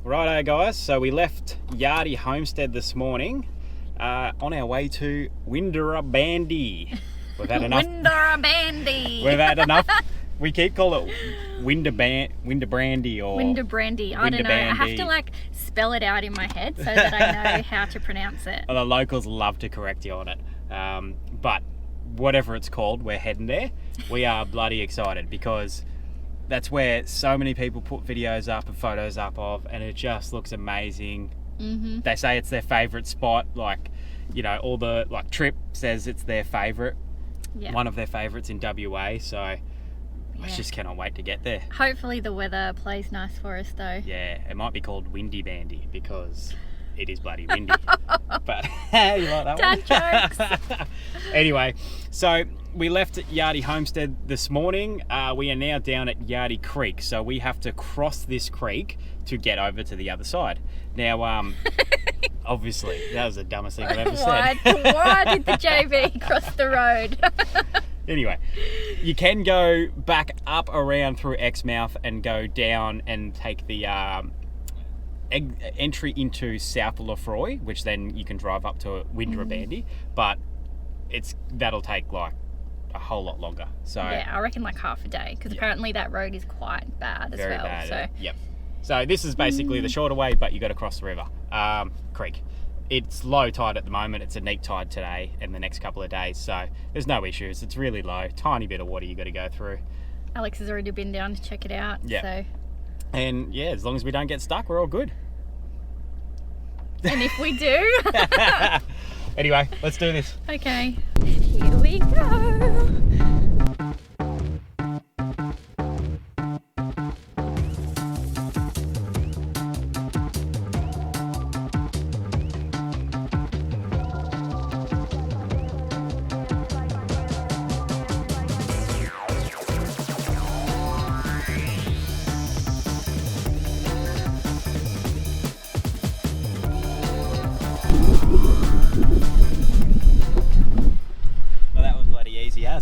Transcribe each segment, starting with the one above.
Righto guys, so we left Yardie Homestead this morning on our way to Winderabandy. We've had enough. Winderabandy. We've had enough. We keep calling it Winderabandy or Winderabandy. I don't know. I have to like spell it out in my head so that I know how to pronounce it. Well, the locals love to correct you on it. But whatever it's called, we're heading there. We are bloody excited because that's where so many people put videos up and photos up of, and it just looks amazing. Mm-hmm. They say it's their favourite spot. Like, you know, all the like Trip says it's their favourite, one of their favourites in WA. So I just cannot wait to get there. Hopefully the weather plays nice for us though. Yeah, it might be called Winderabandi because it is bloody windy. But you like that Dad one? jokes. Anyway, so we left at Yardie Homestead this morning. We are now down at Yardie Creek, so we have to cross this creek to get over to the other side. Now, obviously, that was the dumbest thing I've ever said. Why did the JV cross the road? Anyway, you can go back up around through Exmouth and go down and take the entry into South Lefroy, which then you can drive up to Winderabandi, but that'll take like a whole lot longer. So yeah, I reckon like half a day because apparently that road is quite bad as very well. bad. So Yep. So this is basically the shorter way, but you got to cross the river, creek. It's low tide at the moment. It's a neap tide today and the next couple of days, so there's no issues. It's really low, tiny bit of water you got to go through. Alex has already been down to check it out. Yeah. So. And yeah, as long as we don't get stuck, we're all good. And if we do. Anyway, let's do this. Okay, here we go.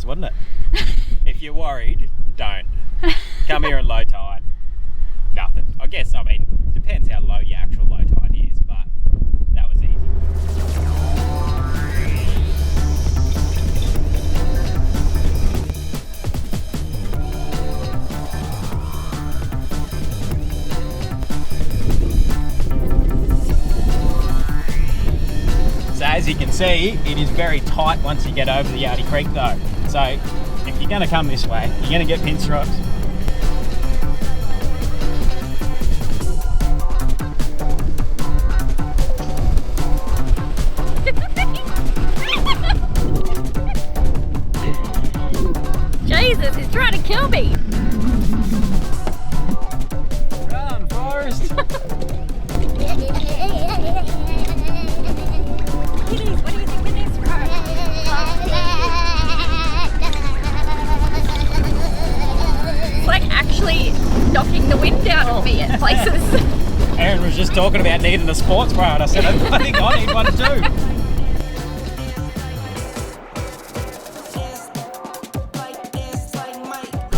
Wasn't it? If you're worried, don't. Come here at low tide. Nothing. I guess, I mean, depends how low your actual low tide is, but that was easy. So as you can see, it is very tight once you get over the Yardie Creek though. So if you're going to come this way, you're going to get pinstripes. Jesus, he's trying to kill me. Run, Forrest. Kitties, what do you think of this road? It's like actually knocking the wind out of me at places. Aaron was just talking about needing a sports bra and I said, I think I need one too.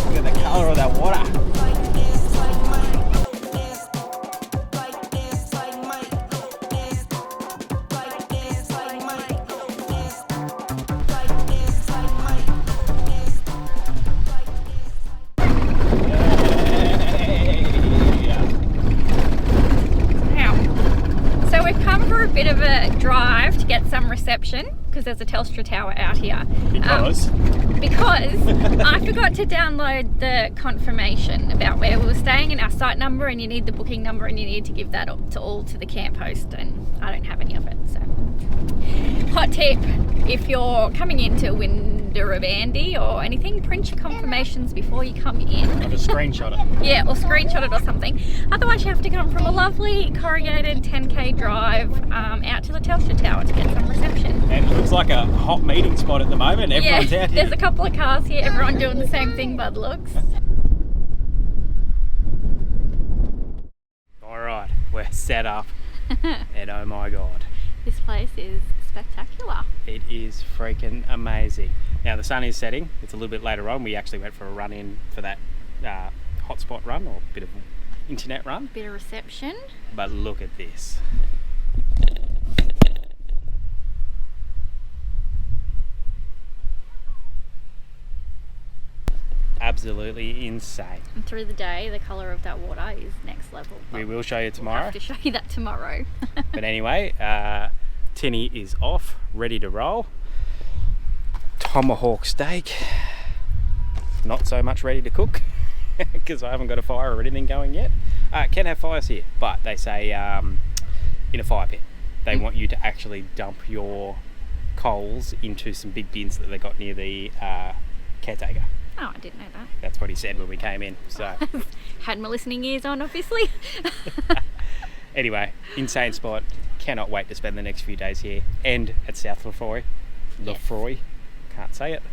Look at the colour of that water. Bit of a drive to get some reception because there's a Telstra tower out here. Because I forgot to download the confirmation about where we were staying and our site number, and you need the booking number and you need to give that to the camp host, and I don't have any of it. So hot tip, if you're coming into Winderabandi or anything, print your confirmations before you come in. I'll just screenshot it. Yeah, or screenshot it or something. Otherwise you have to come from a lovely corrugated 10k drive out to the Telstra tower to get some reception. And it looks like a hot meeting spot at the moment. Everyone's out here. There's a couple of cars here, everyone doing the same thing by the looks. Alright, we're set up and oh my god. This place is spectacular. It is freaking amazing. Now the sun is setting, it's a little bit later on. We actually went for a run in for that hotspot run, or a bit of internet run. Bit of reception. But look at this. Absolutely insane. And through the day, the colour of that water is next level. We will show you tomorrow. We'll have to show you that tomorrow. But anyway, tinny is off, ready to roll. Tomahawk steak. Not so much ready to cook because I haven't got a fire or anything going yet. Can have fires here, but they say in a fire pit. They want you to actually dump your coals into some big bins that they got near the caretaker. Oh, I didn't know that. That's what he said when we came in. So had my listening ears on, obviously. Anyway, insane spot. Cannot wait to spend the next few days here and at South Lefroy. Lefroy, can't say it.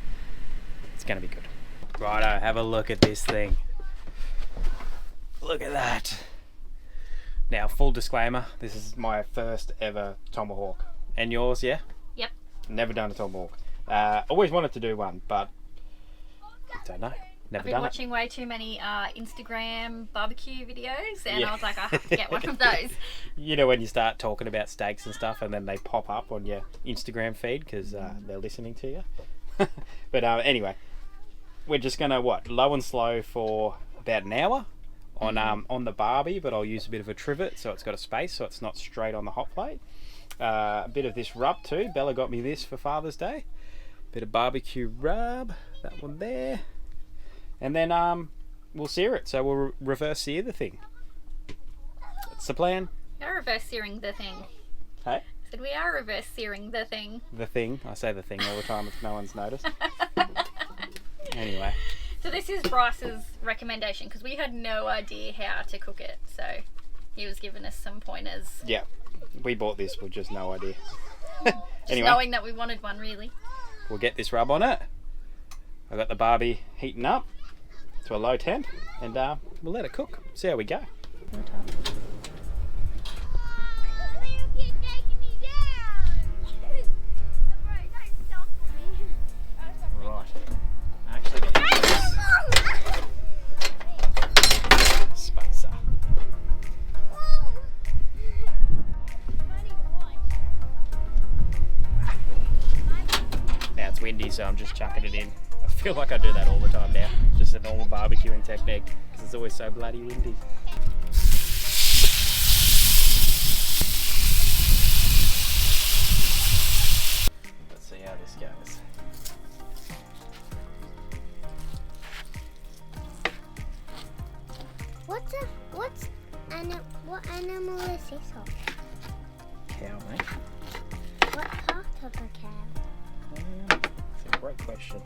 It's going to be good. Righto, have a look at this thing. Look at that. Now, full disclaimer, this is my first ever tomahawk. And yours, yeah? Yep. Never done a tomahawk. Always wanted to do one, but I don't know. Never I've been done watching way too many Instagram barbecue videos, and I was like, I have to get one of those. You know when you start talking about steaks and stuff and then they pop up on your Instagram feed because they're listening to you. But anyway, we're just going to, low and slow for about an hour on the barbie, but I'll use a bit of a trivet so it's got a space so it's not straight on the hot plate. A bit of this rub too. Bella got me this for Father's Day. Bit of barbecue rub, that one there. And then we'll sear it. So we'll reverse sear the thing. That's the plan. We are reverse searing the thing. Hey? I said we are reverse searing the thing. The thing. I say the thing all the time if no one's noticed. Anyway. So this is Bryce's recommendation because we had no idea how to cook it. So he was giving us some pointers. Yeah. We bought this with just no idea. Just Anyway, knowing that we wanted one, really. we'll get this rub on it. I've got the barbie heating up to a low temp and we'll let it cook. See how we go. Right. Actually getting this spacer. Now it's windy, so I'm just chucking it in. I feel like I do that all the time now. Just a normal barbecuing technique because it's always so bloody windy. Let's see how this goes. What animal is this of? Cow, mate. What part of a cow? That's a great question.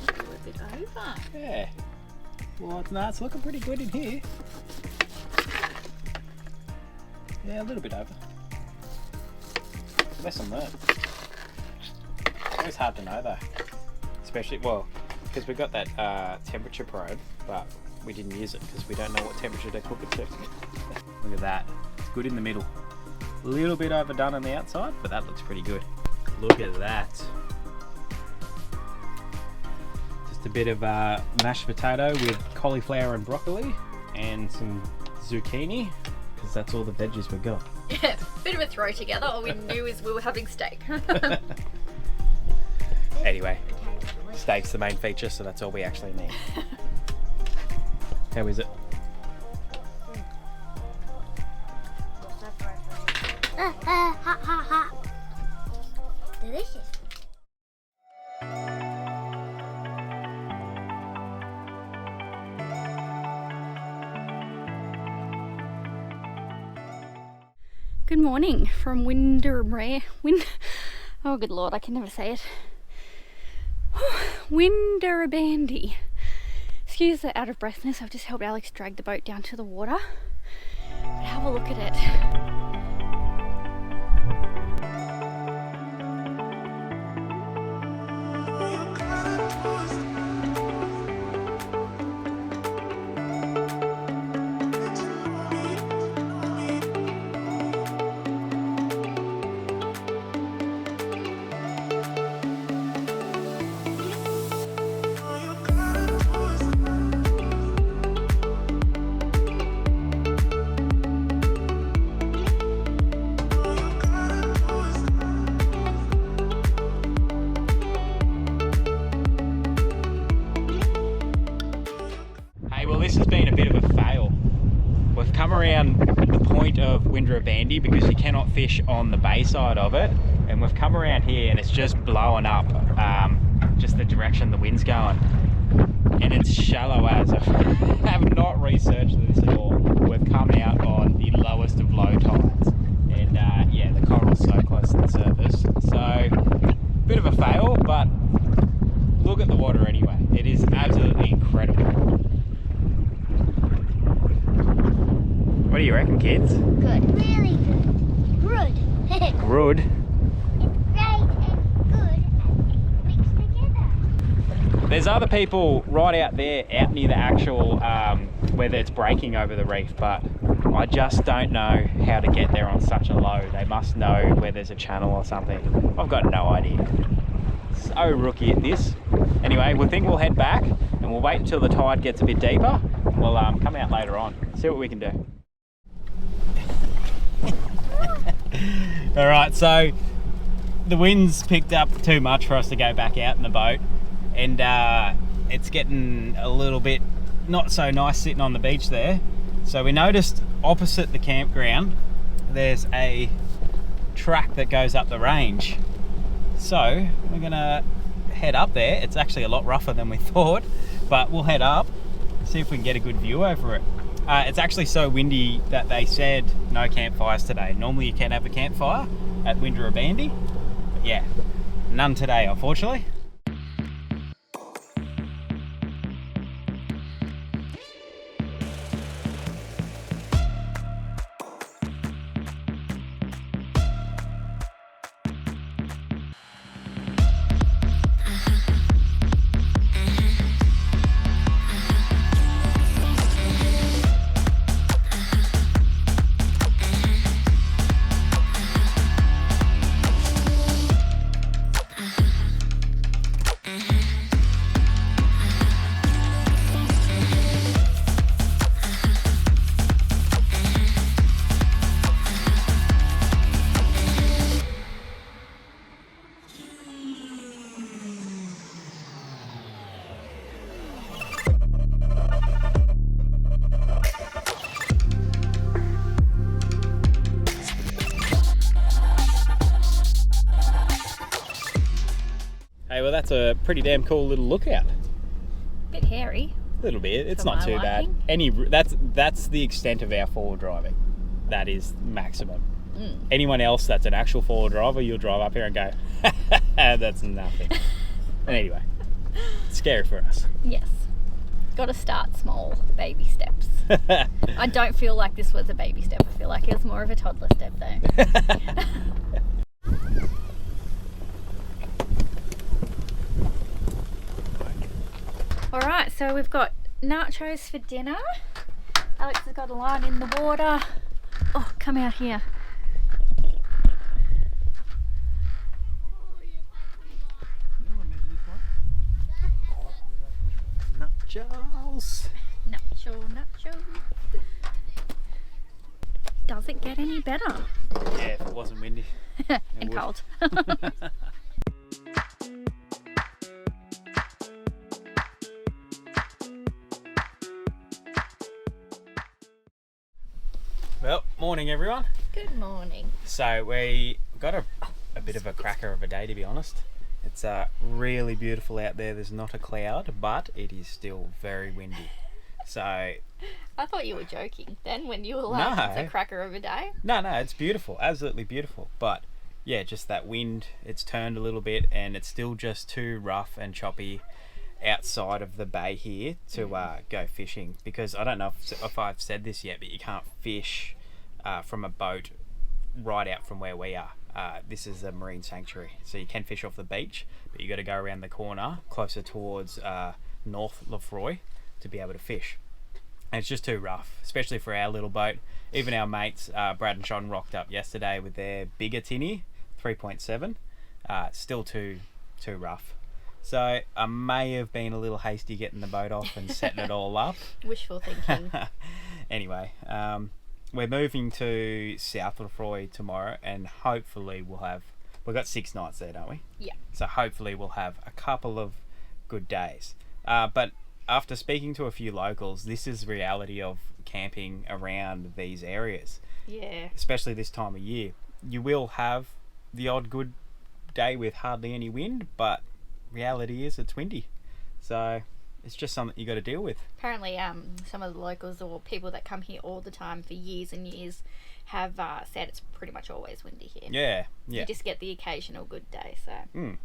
A little bit over. Yeah. Well, it's looking pretty good in here. Yeah, a little bit over. Lesson learned. It's always hard to know though. Especially, well, because we've got that temperature probe, but we didn't use it because we don't know what temperature to cook it to. Look at that. It's good in the middle. A little bit overdone on the outside, but that looks pretty good. Look at that. Just a bit of mashed potato with cauliflower and broccoli and some zucchini, because that's all the veggies we got. Yeah, bit of a throw together. All we knew is we were having steak. Anyway, steak's the main feature, so that's all we actually need. How is it? Hot. Delicious. Good morning from oh good lord, I can never say it. Winderabandy. Excuse the out of breathness, I've just helped Alex drag the boat down to the water. But have a look at it. Hey, well this has been a bit of a fail. We've come around the point of Winderabandi because you cannot fish on the bay side of it, and we've come around here and it's just blowing up, just the direction the wind's going, and it's shallow as. I have not researched this at all. We've come out on the lowest of low tides, and yeah, the coral's so close to the surface, so bit of a fail, but look at the water anyway. It is absolutely incredible. What do you reckon, kids? Good. Really good. Good. Good. It's great and good and mixed together. There's other people right out there, out near the actual, whether it's breaking over the reef, but I just don't know how to get there on such a low. They must know where there's a channel or something. I've got no idea. So rookie at this. Anyway, we think we'll head back and we'll wait until the tide gets a bit deeper. We'll come out later on, see what we can do. All right, so the wind's picked up too much for us to go back out in the boat, and it's getting a little bit not so nice sitting on the beach there. So we noticed opposite the campground there's a track that goes up the range. So we're gonna head up there. It's actually a lot rougher than we thought, but we'll head up, see if we can get a good view over it. It's actually so windy that they said no campfires today. Normally you can have a campfire at Winderabandi, but yeah, none today unfortunately. Hey, well that's a pretty damn cool little lookout. Bit hairy. A little bit. It's For not my too bad. liking. That's the extent of our forward driving. That is maximum. Anyone else that's an actual forward driver, you'll drive up here and go, that's nothing. And anyway, it's scary for us. Yes. Got to start small, baby steps. I don't feel like this was a baby step. I feel like it was more of a toddler step though. Alright, so we've got nachos for dinner. Alex has got a line in the water. Oh, come out here. Nachos. Nacho. Does it get any better? Yeah, if it wasn't windy. And would. cold. Well, morning everyone. Good morning. So we got a bit of a cracker of a day, to be honest. It's really beautiful out there. There's not a cloud, but it is still very windy. So I thought you were joking then when you were like, No. it's a cracker of a day. no, it's beautiful, absolutely beautiful. But yeah, just that wind, it's turned a little bit and it's still just too rough and choppy outside of the bay here to go fishing, because I don't know if I've said this yet, but you can't fish from a boat right out from where we are. This is a marine sanctuary, so you can fish off the beach, but you got to go around the corner closer towards North Lefroy to be able to fish. And it's just too rough, especially for our little boat. Even our mates, Brad and Sean, rocked up yesterday with their bigger tinny, 3.7. Still too rough. So I may have been a little hasty getting the boat off and setting it all up. Wishful thinking. Anyway, we're moving to South Lefroy tomorrow, and hopefully we've got 6 nights there, don't we? Yeah. So hopefully we'll have a couple of good days. But after speaking to a few locals, this is reality of camping around these areas. Yeah. Especially this time of year. You will have the odd good day with hardly any wind, but reality is it's windy. So it's just something you got to deal with. Apparently, some of the locals or people that come here all the time for years and years have said it's pretty much always windy here. Yeah. You just get the occasional good day. So.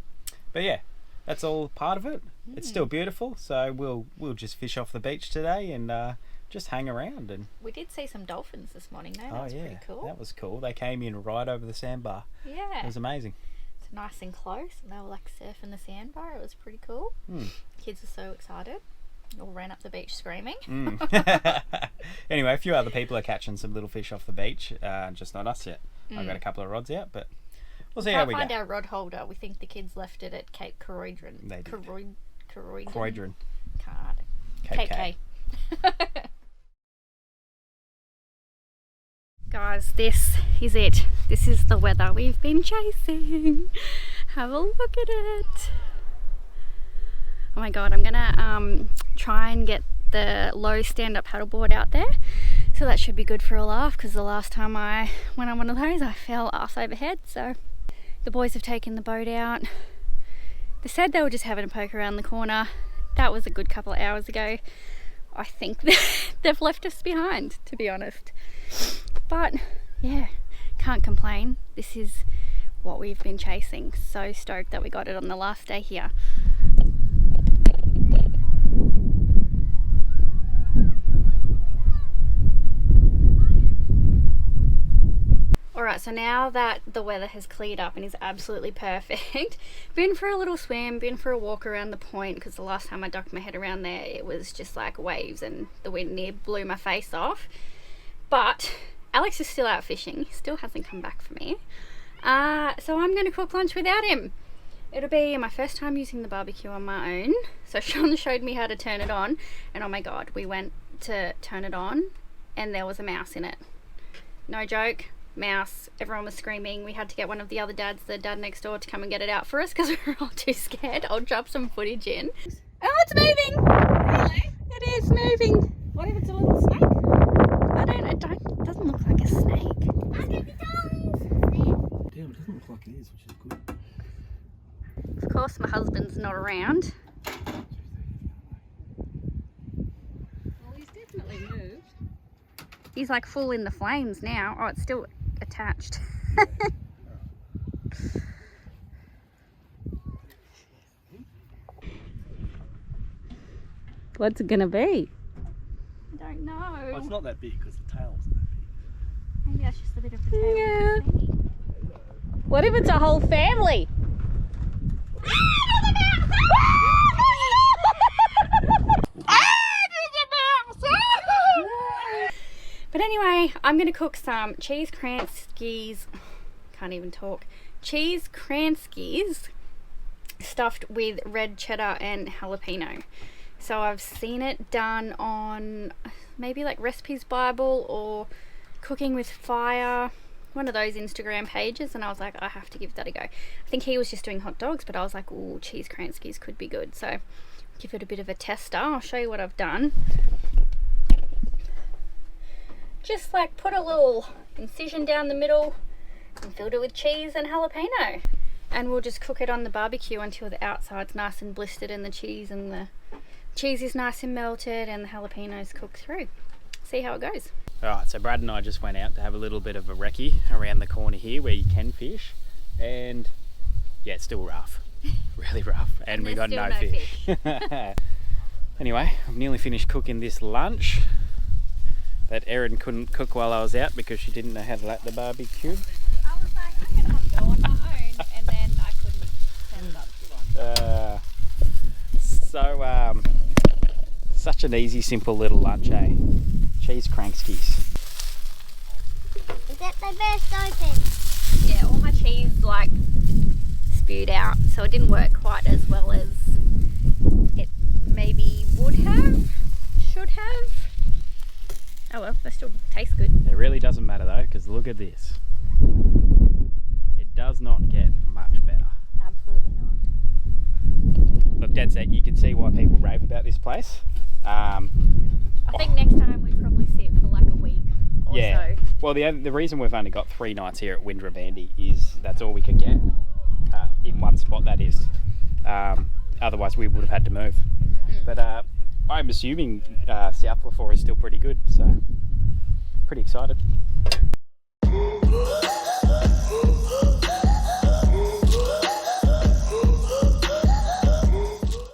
But yeah, that's all part of it. It's still beautiful, so we'll just fish off the beach today and just hang around. And we did see some dolphins this morning though. That was pretty cool. That was cool. They came in right over the sandbar. Yeah. It was amazing. It's nice and close, and they were like surfing the sandbar. It was pretty cool. Kids are so excited. All ran up the beach screaming. Anyway, a few other people are catching some little fish off the beach, just not us yet. I've got a couple of rods out, but we'll see how we go. Can't find our rod holder. We think the kids left it at Cape Croydon. They did. Croydon. Cape K. Guys, this is it. This is the weather we've been chasing. Have a look at it. Oh my god, I'm gonna try and get the low stand-up paddleboard out there. So that should be good for a laugh, because the last time I went on one of those I fell arse over head. So the boys have taken the boat out. They said they were just having a poke around the corner. That was a good couple of hours ago. I think they've left us behind, to be honest. But yeah, can't complain. This is what we've been chasing. So stoked that we got it on the last day here. Alright, so now that the weather has cleared up and is absolutely perfect, been for a little swim, been for a walk around the point, because the last time I ducked my head around there it was just like waves and the wind near blew my face off. But Alex is still out fishing, he still hasn't come back for me. So I'm going to cook lunch without him. It'll be my first time using the barbecue on my own. So Sean showed me how to turn it on, and oh my god, we went to turn it on and there was a mouse in it. No joke. Mouse. Everyone was screaming. We had to get one of the other dads, the dad next door, to come and get it out for us because we were all too scared. I'll drop some footage in. Oh, it's moving! Really? It is moving. What if it's a little snake? It doesn't look like a snake. Damn, it doesn't look like it is, which is good. Of course, my husband's not around. Well, he's definitely moved. He's like full in the flames now. Oh, it's still attached. What's it gonna be? I don't know. Well, it's not that big because the tail's that big. Maybe that's just a bit of the tail. Yeah. What if it's a whole family? But anyway, I'm going to cook some cheese kranskis, can't even talk, cheese kranskis stuffed with red cheddar and jalapeno. So I've seen it done on maybe like Recipes Bible or Cooking with Fire, one of those Instagram pages, and I was like, I have to give that a go. I think he was just doing hot dogs, but I was like, ooh, cheese kranskis could be good. So give it a bit of a tester. I'll show you what I've done. Just like put a little incision down the middle and filled it with cheese and jalapeno, and we'll just cook it on the barbecue until the outside's nice and blistered and the cheese is nice and melted and the jalapenos cooked through. See how it goes. Alright, so Brad and I just went out to have a little bit of a recce around the corner here where you can fish, and yeah, it's still rough, really rough, and we got no fish. Anyway, I've nearly finished cooking this lunch that Erin couldn't cook while I was out because she didn't know how to light the barbecue. I was like, I'm gonna have to go on my own, and then I couldn't set it up. Such an easy, simple little lunch, eh? Cheese kranskis. Is that my best open? Yeah, all my cheese like spewed out, so it didn't work quite as well as it maybe would have, should have. Oh well, they still taste good. It really doesn't matter though, because look at this. It does not get much better. Absolutely not. Look, dead set, you can see why people rave about this place. I think next time we'd probably sit for like a week or Yeah. so. Well, the reason we've only got 3 nights here at Winderabandy is that's all we could get in one spot. That is. Otherwise, we would have had to move. But I'm assuming South Lafour is still pretty good, so pretty excited.